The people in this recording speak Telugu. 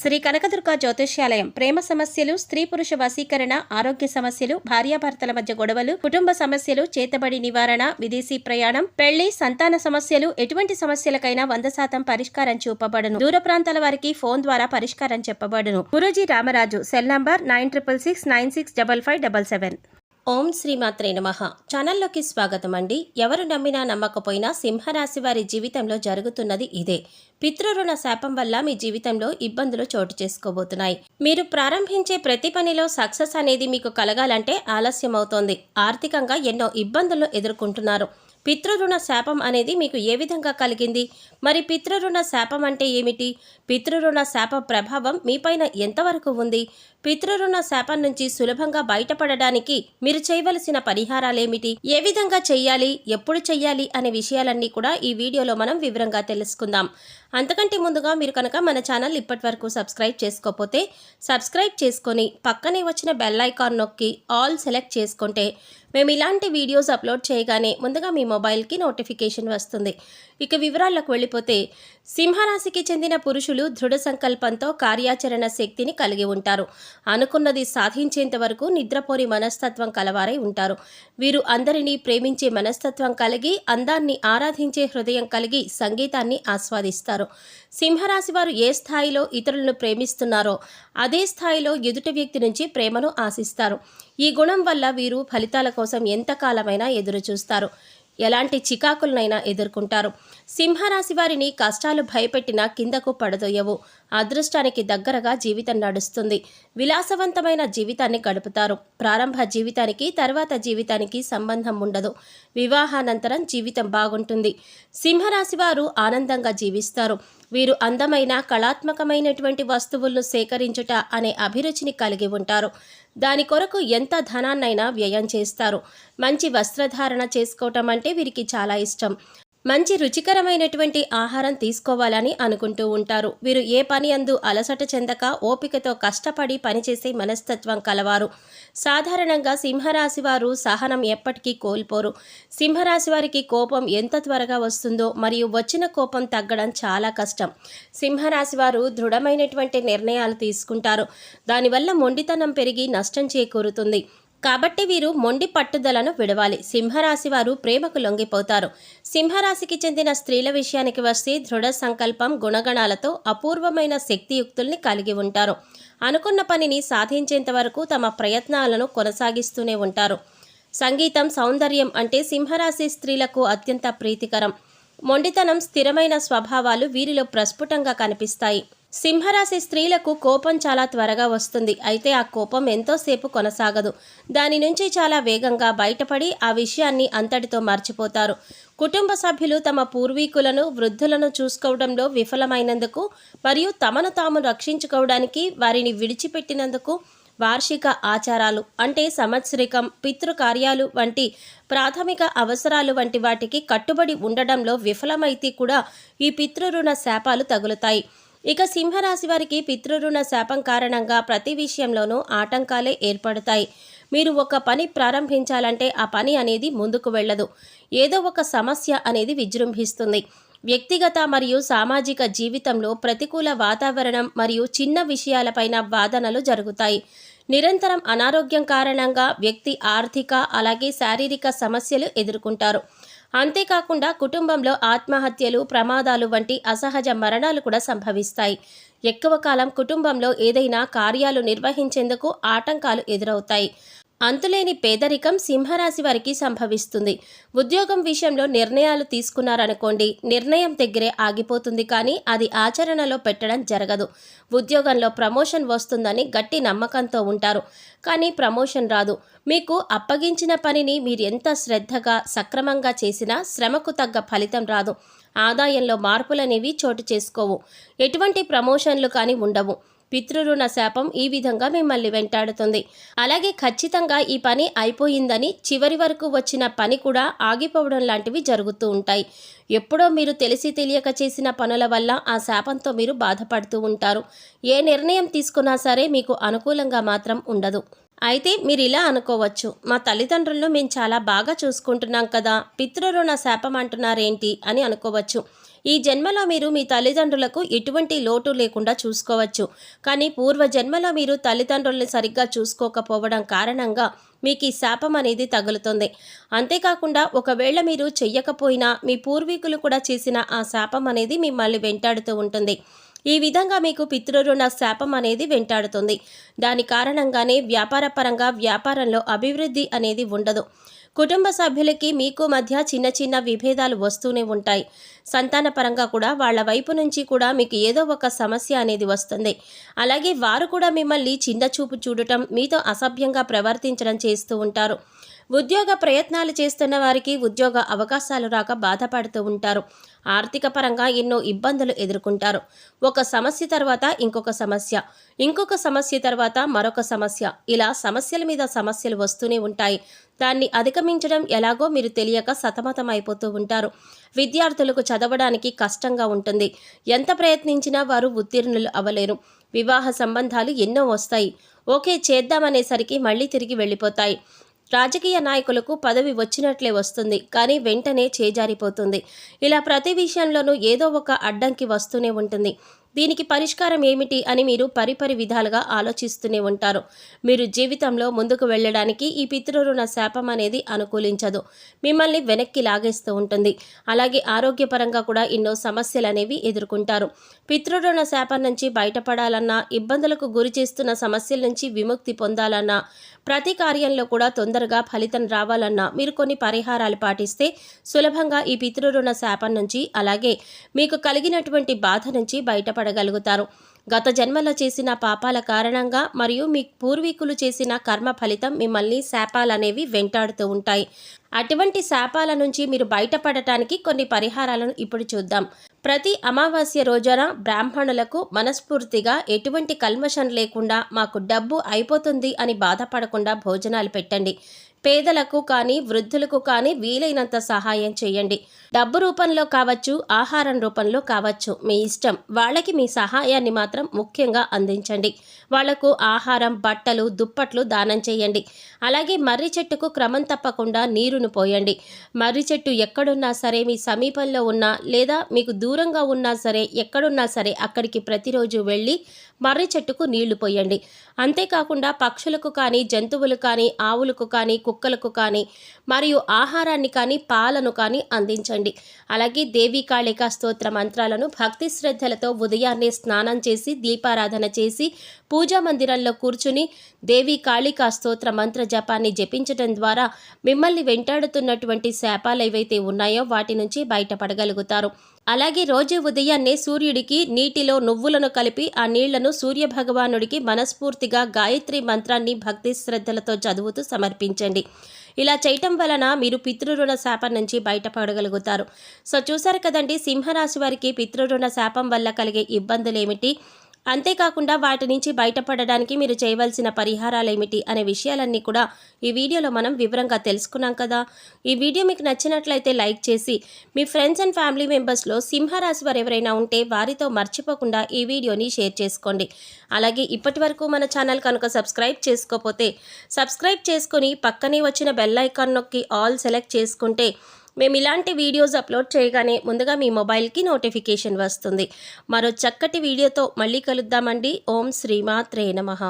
శ్రీ కనకదుర్గ జ్యోతిష్యాలయం ప్రేమ సమస్యలు, స్త్రీ పురుష వశీకరణ, ఆరోగ్య సమస్యలు, భార్యాభర్తల మధ్య గొడవలు, కుటుంబ సమస్యలు, చేతబడి నివారణ, విదేశీ ప్రయాణం, పెళ్లి, సంతాన సమస్యలు, ఎటువంటి సమస్యలకైనా 100% పరిష్కారం చూపబడును. దూర ప్రాంతాల వారికి ఫోన్ ద్వారా పరిష్కారం చెప్పబడును. గురూజీ రామరాజు. Cell number 9666965577. ఓం శ్రీమాత్రే నమః. ఛానల్లోకి స్వాగతం అండి. ఎవరు నమ్మినా నమ్మకపోయినా సింహరాశి వారి జీవితంలో జరుగుతున్నది ఇదే. పితృరుణ శాపం వల్ల మీ జీవితంలో ఇబ్బందులు చోటు చేసుకోబోతున్నాయి. మీరు ప్రారంభించే ప్రతి పనిలో సక్సెస్ అనేది మీకు కలగాలంటే ఆలస్యమవుతోంది. ఆర్థికంగా ఎన్నో ఇబ్బందులు ఎదుర్కొంటున్నారు. పితృరుణ శాపం అనేది మీకు ఏ విధంగా కలిగింది? మరి పితృరుణ శాపం అంటే ఏమిటి? పితృరుణ శాప ప్రభావం మీపైన ఎంతవరకు ఉంది? పితృరుణ శాపం నుంచి సులభంగా బయటపడడానికి మీరు చేయవలసిన పరిహారాలేమిటి? ఏ విధంగా చెయ్యాలి, ఎప్పుడు చెయ్యాలి అనే విషయాలన్నీ కూడా ఈ వీడియోలో మనం వివరంగా తెలుసుకుందాం. అంతకంటే ముందుగా మీరు కనుక మన ఛానల్ ఇప్పటి వరకు సబ్స్క్రైబ్ చేసుకోకపోతే సబ్స్క్రైబ్ చేసుకొని పక్కనే వచ్చిన బెల్ ఐకాన్ నొక్కి ఆల్ సెలెక్ట్ చేసుకుంటే మేము ఇలాంటి వీడియోస్ అప్లోడ్ చేయగానే ముందుగా మీ మొబైల్కి నోటిఫికేషన్ వస్తుంది. ఇక వివరాల్లోకి వెళ్ళిపోతే, సింహరాశికి చెందిన పురుషులు దృఢ సంకల్పంతో కార్యాచరణ శక్తిని కలిగి ఉంటారు. అనుకున్నది సాధించేంత వరకు నిద్రపోని మనస్తత్వం కలవారై ఉంటారు. వీరు అందరినీ ప్రేమించే మనస్తత్వం కలిగి, అందాన్ని ఆరాధించే హృదయం కలిగి సంగీతాన్ని ఆస్వాదిస్తారు. సింహరాశి వారు ఏ స్థాయిలో ఇతరులను ప్రేమిస్తున్నారో అదే స్థాయిలో ఎదుటి వ్యక్తి నుంచి ప్రేమను ఆశిస్తారు. ఈ గుణం వల్ల వీరు ఫలితాల కోసం ఎంతకాలమైనా ఎదురు చూస్తారు. ఎలాంటి చికాకులనైనా ఎదుర్కొంటారు. సింహరాశి వారిని కష్టాలు భయపెట్టినా కిందకు పడదోయవు. అదృష్టానికి దగ్గరగా జీవితం నడుస్తుంది. విలాసవంతమైన జీవితాన్ని గడుపుతారు. ప్రారంభ జీవితానికి తర్వాత జీవితానికి సంబంధం ఉండదు. వివాహానంతరం జీవితం బాగుంటుంది. సింహరాశి వారు ఆనందంగా జీవిస్తారు. వీరు అందమైన, కళాత్మకమైనటువంటి వస్తువులను సేకరించుట అనే అభిరుచిని కలిగి ఉంటారు. దాని కొరకు ఎంత ధనాన్నైనా వ్యయం చేస్తారు. మంచి వస్త్రధారణ చేసుకోవటం అంటే వీరికి చాలా ఇష్టం. మంచి రుచికరమైనటువంటి ఆహారం తీసుకోవాలని అనుకుంటూ ఉంటారు. వీరు ఏ పని అందు అలసట చెందక ఓపికతో కష్టపడి పనిచేసే మనస్తత్వం కలవారు. సాధారణంగా సింహరాశి వారు సహనం ఎప్పటికీ కోల్పోరు. సింహరాశి వారికి కోపం ఎంత త్వరగా వస్తుందో మరియు వచ్చిన కోపం తగ్గడం చాలా కష్టం. సింహరాశి వారు దృఢమైనటువంటి నిర్ణయాలు తీసుకుంటారు. దానివల్ల మొండితనం పెరిగి నష్టం చేకూరుతుంది. కాబట్టి వీరు మొండి పట్టుదలను విడవాలి. సింహరాశి వారు ప్రేమకు లొంగిపోతారు. సింహరాశికి చెందిన స్త్రీల విషయానికి వస్తే దృఢ సంకల్పం, గుణగణాలతో అపూర్వమైన శక్తియుక్తుల్ని కలిగి ఉంటారు. అనుకున్న పనిని సాధించేంత వరకు తమ ప్రయత్నాలను కొనసాగిస్తూనే ఉంటారు. సంగీతం, సౌందర్యం అంటే సింహరాశి స్త్రీలకు అత్యంత ప్రీతికరం. మొండితనం, స్థిరమైన స్వభావాలు వీరిలో ప్రస్ఫుటంగా కనిపిస్తాయి. సింహరాశి స్త్రీలకు కోపం చాలా త్వరగా వస్తుంది. అయితే ఆ కోపం ఎంతోసేపు కొనసాగదు. దాని నుంచి చాలా వేగంగా బయటపడి ఆ విషయాన్ని అంతటితో మర్చిపోతారు. కుటుంబ సభ్యులు తమ పూర్వీకులను, వృద్ధులను చూసుకోవడంలో విఫలమైనందుకు మరియు తమను తాము రక్షించుకోవడానికి వారిని విడిచిపెట్టినందుకు వార్షిక ఆచారాలు అంటే సంవత్సరికం, పితృకార్యాలు వంటి ప్రాథమిక అవసరాలు వంటి వాటికి కట్టుబడి ఉండడంలో విఫలమైతే కూడా ఈ పితృరుణ శాపాలు తగులుతాయి. ఇక సింహరాశి వారికి పితృరుణ శాపం కారణంగా ప్రతి విషయంలోనూ ఆటంకాలే ఏర్పడతాయి. మీరు ఒక పని ప్రారంభించాలంటే ఆ పని అనేది ముందుకు వెళ్ళదు. ఏదో ఒక సమస్య అనేది విజృంభిస్తుంది. వ్యక్తిగత మరియు సామాజిక జీవితంలో ప్రతికూల వాతావరణం మరియు చిన్న విషయాలపైన వాదనలు జరుగుతాయి. నిరంతరం అనారోగ్యం కారణంగా వ్యక్తి ఆర్థిక అలాగే శారీరక సమస్యలు ఎదుర్కొంటారు. అంతేకాకుండా కుటుంబంలో ఆత్మహత్యలు, ప్రమాదాలు వంటి అసహజ మరణాలు కూడా సంభవిస్తాయి. ఎక్కువ కాలం కుటుంబంలో ఏదైనా కార్యాలు నిర్వహించేందుకు ఆటంకాలు ఎదురవుతాయి. అంతులేని పేదరికం సింహరాశి వారికి సంభవిస్తుంది. ఉద్యోగం విషయంలో నిర్ణయాలు తీసుకున్నారనుకోండి, నిర్ణయం దగ్గరే ఆగిపోతుంది, కానీ అది ఆచరణలో పెట్టడం జరగదు. ఉద్యోగంలో ప్రమోషన్ వస్తుందని గట్టి నమ్మకంతో ఉంటారు, కానీ ప్రమోషన్ రాదు. మీకు అప్పగించిన పనిని మీరు ఎంత శ్రద్ధగా, సక్రమంగా చేసినా శ్రమకు తగ్గ ఫలితం రాదు. ఆదాయంలో మార్పులనేవి చోటు చేసుకోవు. ఎటువంటి ప్రమోషన్లు కానీ ఉండవు. పితృరుణ శాపం ఈ విధంగా మిమ్మల్ని వెంటాడుతుంది. అలాగే ఖచ్చితంగా ఈ పని అయిపోయిందని చివరి వరకు వచ్చిన పని కూడా ఆగిపోవడం లాంటివి జరుగుతూ ఉంటాయి. ఎప్పుడో మీరు తెలిసి తెలియక చేసిన పనుల వల్ల ఆ శాపంతో మీరు బాధపడుతూ ఉంటారు. ఏ నిర్ణయం తీసుకున్నా సరే మీకు అనుకూలంగా మాత్రం ఉండదు. అయితే మీరు ఇలా అనుకోవచ్చు, మా తల్లిదండ్రులను మేము చాలా బాగా చూసుకుంటున్నాం కదా, పితృరుణ శాపం అంటున్నారేంటి అని అనుకోవచ్చు. ఈ జన్మలో మీరు మీ తల్లిదండ్రులకు ఎటువంటి లోటు లేకుండా చూసుకోవచ్చు. కానీ పూర్వ జన్మలో మీరు తల్లిదండ్రుల్ని సరిగ్గా చూసుకోకపోవడం కారణంగా మీకు ఈ శాపం అనేది తగులుతుంది. అంతేకాకుండా ఒకవేళ మీరు చెయ్యకపోయినా మీ పూర్వీకులు కూడా చేసిన ఆ శాపం అనేది మిమ్మల్ని వెంటాడుతూ ఉంటుంది. ఈ విధంగా మీకు పితృరుణ శాపం అనేది వెంటాడుతుంది. దాని కారణంగానే వ్యాపారపరంగా వ్యాపారంలో అభివృద్ధి అనేది ఉండదు. కుటుంబ సభ్యులకి మీకు మధ్య చిన్న చిన్న విభేదాలు వస్తూనే ఉంటాయి. సంతానపరంగా కూడా వాళ్ళ వైపు నుంచి కూడా మీకు ఏదో ఒక సమస్య అనేది వస్తుంది. అలాగే వారు కూడా మిమ్మల్ని చిన్న చూపు చూడటం, మీతో అసభ్యంగా ప్రవర్తించడం చేస్తూ ఉంటారు. ఉద్యోగ ప్రయత్నాలు చేస్తున్న వారికి ఉద్యోగ అవకాశాలు రాక బాధపడుతూ ఉంటారు. ఆర్థిక పరంగా ఎన్నో ఇబ్బందులు ఎదుర్కొంటారు. ఒక సమస్య తర్వాత ఇంకొక సమస్య, ఇంకొక సమస్య తర్వాత మరొక సమస్య, ఇలా సమస్యల మీద సమస్యలు వస్తూనే ఉంటాయి. దాన్ని అధిగమించడం ఎలాగో మీరు తెలియక సతమతం అయిపోతూ ఉంటారు. విద్యార్థులకు చదవడానికి కష్టంగా ఉంటుంది. ఎంత ప్రయత్నించినా వారు ఉత్తీర్ణులు అవ్వలేరు. వివాహ సంబంధాలు ఎన్నో వస్తాయి. ఓకే చేద్దామనేసరికి మళ్ళీ తిరిగి వెళ్ళిపోతాయి. రాజకీయ నాయకులకు పదవి వచ్చినట్లే వస్తుంది, కానీ వెంటనే చేజారిపోతుంది. ఇలా ప్రతి విషయంలోనూ ఏదో ఒక అడ్డంకి వస్తూనే ఉంటుంది. దీనికి పరిష్కారం ఏమిటి అని మీరు పరిపరి విధాలుగా ఆలోచిస్తూనే ఉంటారు. మీరు జీవితంలో ముందుకు వెళ్ళడానికి ఈ పితృరుణ శాపం అనేది అనుకూలించదు. మిమ్మల్ని వెనక్కి లాగేస్తూ ఉంటుంది. అలాగే ఆరోగ్యపరంగా కూడా ఎన్నో సమస్యలు అనేవి ఎదుర్కొంటారు. పితృరుణ శాపం నుంచి బయటపడాలన్నా, ఇబ్బందులకు గురి చేస్తున్న సమస్యల నుంచి విముక్తి పొందాలన్నా, ప్రతి కార్యంలో కూడా తొందరగా ఫలితం రావాలన్నా మీరు కొన్ని పరిహారాలు పాటిస్తే సులభంగా ఈ పితృరుణ శాపం నుంచి, అలాగే మీకు కలిగినటువంటి బాధ నుంచి బయటపడగలుగుతారు. గత జన్మలో చేసిన పాపాల కారణంగా మరియు మీ పూర్వీకులు చేసిన కర్మ ఫలితం మిమ్మల్ని శాపాలనేవి వెంటాడుతూ ఉంటాయి. అటువంటి శాపాల నుంచి మీరు బయటపడటానికి కొన్ని పరిహారాలను ఇప్పుడు చూద్దాం. ప్రతి అమావాస్య రోజున బ్రాహ్మణులకు మనస్ఫూర్తిగా ఎటువంటి కల్మషం లేకుండా మాకు డబ్బు అయిపోతుంది అని బాధపడకుండా భోజనాలు పెట్టండి. పేదలకు కానీ వృద్ధులకు కానీ వీలైనంత సహాయం చేయండి. డబ్బు రూపంలో కావచ్చు, ఆహారం రూపంలో కావచ్చు, మీ ఇష్టం. వాళ్ళకి మీ సహాయాన్ని మాత్రం ముఖ్యంగా అందించండి. వాళ్లకు ఆహారం, బట్టలు, దుప్పట్లు దానం చేయండి. అలాగే మర్రి చెట్టుకు క్రమం తప్పకుండా నీరును పోయండి. మర్రి చెట్టు ఎక్కడున్నా సరే, మీ సమీపంలో ఉన్నా లేదా మీకు దూరంగా ఉన్నా సరే, ఎక్కడున్నా సరే అక్కడికి ప్రతిరోజు వెళ్ళి మర్రి చెట్టుకు నీళ్లు పోయండి. అంతేకాకుండా పక్షులకు కానీ, జంతువులు కానీ, ఆవులకు కానీ, కుక్కలకు కానీ మరియు ఆహారాన్ని కానీ, పాలను కానీ అందించండి. అలాగే దేవీ కాళికా స్తోత్ర మంత్రాలను భక్తి శ్రద్ధలతో ఉదయాన్నే స్నానం చేసి దీపారాధన చేసి పూజా మందిరంలో కూర్చుని దేవీ కాళికా స్తోత్ర మంత్ర జపాన్ని జపించడం ద్వారా మిమ్మల్ని వెంటాడుతున్నటువంటి శాపాలు ఏవైతే ఉన్నాయో వాటి నుంచి బయటపడగలుగుతారు. అలాగే రోజు ఉదయాన్నే సూర్యుడికి నీటిలో నువ్వులను కలిపి ఆ నీళ్లను సూర్యభగవానుడికి మనస్ఫూర్తిగా గాయత్రి మంత్రాన్ని భక్తి శ్రద్ధలతో చదువుతూ సమర్పించండి. ఇలా చేయటం వలన మీరు పితృరుణ శాపం నుంచి బయటపడగలుగుతారు. సో చూసారు కదండి, సింహరాశి వారికి పితృరుణ శాపం వల్ల కలిగే ఇబ్బందులు ఏమిటి, అంతేకాకుండా వాటి నుంచి బయటపడడానికి మీరు చేయవలసిన పరిహారాలు ఏమిటి అనే విషయాలన్నీ కూడా ఈ వీడియోలో మనం వివరంగా తెలుసుకున్నాం కదా. ఈ వీడియో మీకు నచ్చినట్లయితే లైక్ చేసి మీ ఫ్రెండ్స్ అండ్ ఫ్యామిలీ మెంబర్స్లో సింహరాశి వారు ఎవరైనా ఉంటే వారితో మర్చిపోకుండా ఈ వీడియోని షేర్ చేసుకోండి. అలాగే ఇప్పటి వరకు మన ఛానల్ కనుక సబ్స్క్రైబ్ చేసుకోకపోతే సబ్స్క్రైబ్ చేసుకొని పక్కనే వచ్చిన బెల్ ఐకాన్ నొక్కి ఆల్ సెలెక్ట్ చేసుకుంటే మేము ఇలాంటి వీడియోస్ అప్లోడ్ చేయగానే ముందుగా మీ మొబైల్కి నోటిఫికేషన్ వస్తుంది. మరో చక్కటి వీడియోతో మళ్ళీ కలుద్దామండి. ఓం శ్రీమాత్రే నమః.